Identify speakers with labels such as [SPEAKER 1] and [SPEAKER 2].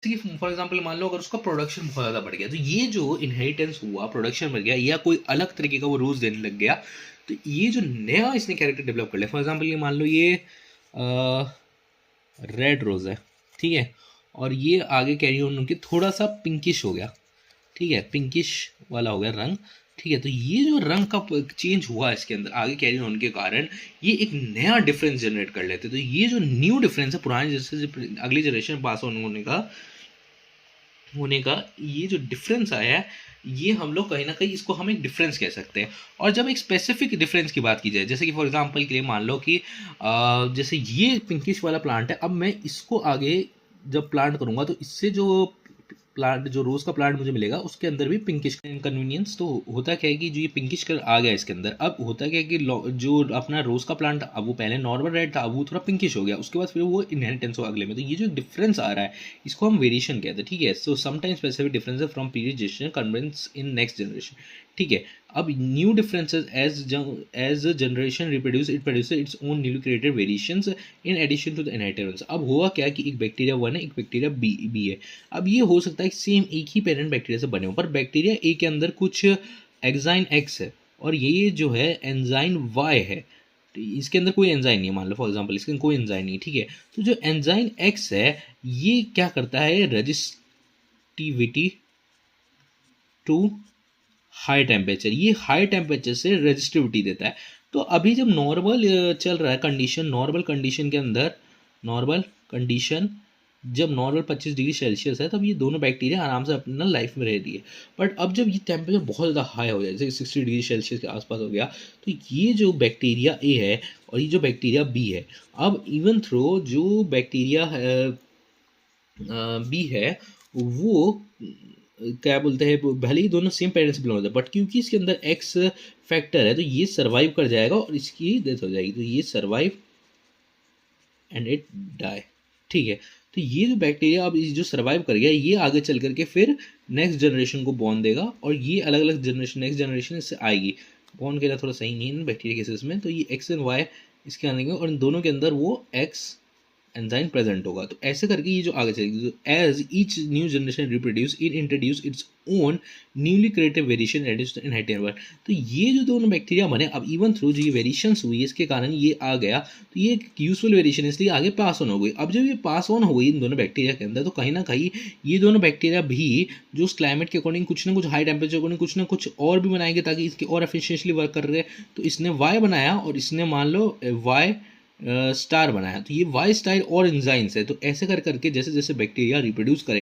[SPEAKER 1] कि for example मान लो अगर उसका प्रोडक्शन बहुत ज़्यादा बढ़ गया, तो ये जो इनहेरिटेंस हुआ, प्रोडक्शन बढ़ गया या कोई अलग तरीके का वो रूल्स देने लग गया, तो ये जो नया इसने कैरेक्टर डेवलप कर लिया, फॉर एग्जांपल ये मान लो ये रेड रोज़ है, ठीक है, और ये आगे कैरी ऑन होकर थोड़ा सा पिंकिश हो गया, ठीक है, पिंकिश वाला हो गया रंग, ठीक है, तो ये जो रंग का चेंज हुआ इसके अंदर आगे कैरी ऑन के कारण, ये एक नया डिफरेंस जनरेट कर लेते। तो ये जो न्यू डिफरेंस है पुराने जैसे अगली जनरेशन पास ऑन होने का ये जो डिफरेंस आया है, ये हम लोग कहीं ना कहीं इसको हम एक डिफरेंस कह सकते हैं। और जब एक स्पेसिफिक डिफरेंस की बात की जाए, जैसे कि फॉर एग्जांपल के लिए मान लो कि जैसे ये पिंकिश वाला प्लांट है, अब मैं इसको आगे जब प्लांट करूंगा तो इससे जो प्लांट, जो रोज़ का प्लांट मुझे मिलेगा उसके अंदर भी पिंकिश इनकन्वीनियंस। तो होता क्या है कि जो ये पिंकिश कलर आ गया इसके अंदर, अब होता क्या है कि जो अपना रोज़ का प्लांट अब वो पहले नॉर्मल रेड था, अब वो थोड़ा पिंकिश हो गया, उसके बाद फिर वो इनहेरिटेंस हो अगले में। तो ये जो डिफरेंस आ रहा है इसको हम वेरिएशन कहते हैं, ठीक है। So sometimes specific differences from previous generation convince in next generation, ठीक है। अब new differences as generation reproduce it produce its own newly created variations in addition to the inheritance. अब हुआ क्या कि एक बैक्टीरिया 1 है, एक बैक्टीरिया बी है। अब ये हो सकता है सेम एक ही पेरेंट बैक्टीरिया से बने हो, पर बैक्टीरिया ए के अंदर कुछ एंजाइम एक्स है और ये जो है एंजाइम वाई है, तो इसके अंदर कोई एंजाइम नहीं है, मान लो फॉर एग्जांपल इसके अंदर कोई एंजाइम नहीं है, ठीक है। तो जो एंजाइम एक्स है ये क्या करता है, रेजिस्टिविटी टू हाई टेम्परेचर, ये हाई टेम्परेचर से रेजिस्टिविटी देता है। तो अभी जब नॉर्मल चल रहा है कंडीशन, नॉर्मल कंडीशन के अंदर, नॉर्मल कंडीशन जब नॉर्मल 25 डिग्री सेल्सियस है, तब ये दोनों बैक्टीरिया आराम से अपना लाइफ में रह रही है। बट अब जब ये टेम्परेचर बहुत ज़्यादा हाई हो जाए, जैसे 60 डिग्री सेल्सियस के आसपास हो गया, तो ये जो बैक्टीरिया ए है और ये जो बैक्टीरिया बी है, अब इवन थ्रो जो बैक्टीरिया बी है वो क्या बोलते हैं, भले ही दोनों सेम पेरेंट्स से बिलोंग होते हैं, बट क्योंकि इसके अंदर एक्स फैक्टर है तो ये सर्वाइव कर जाएगा और इसकी डेथ हो जाएगी। तो ये सर्वाइव एंड इट डाई, ठीक है। तो ये जो बैक्टीरिया अब जो सर्वाइव कर गया, ये आगे चल करके फिर नेक्स्ट जनरेशन को बॉर्न देगा और ये अलग अलग जनरेशन, नेक्स्ट जनरेशन इससे आएगी। बॉर्न के लिए थोड़ा सही नहीं है बैक्टीरिया केसेस में, तो ये एक्स एंड वाई इसके आने के, और इन दोनों के अंदर वो एक्स एंजाइम प्रेजेंट होगा। तो ऐसे करके ये जो आगे चलेगी, as each new generation reproduce it introduce its own newly created variation inheritable. तो ये जो दोनों बैक्टीरिया बने, अब इवन थ्रू जो ये वेरिएशंस हुई इसके कारण ये आ गया, तो ये एक यूजफुल वेरिएशन इसलिए आगे पास ऑन हो गई। अब जब ये पास ऑन हो गई इन दोनों बैक्टीरिया के अंदर, तो कहीं ना कहीं ये दोनों बैक्टीरिया भी जो उस क्लाइमेट के अकॉर्डिंग कुछ ना कुछ हाई टेम्परेचर अकॉर्डिंग कुछ ना कुछ और भी बनाएंगे ताकि इसके और एफिशिएंटली वर्क कर रहे। तो इसने वाई बनाया और इसने मान लो वाई स्टार बनाया, तो ये वाई स्टार और एंजाइम्स है। तो ऐसे कर करके जैसे जैसे बैक्टीरिया रिप्रोड्यूस करे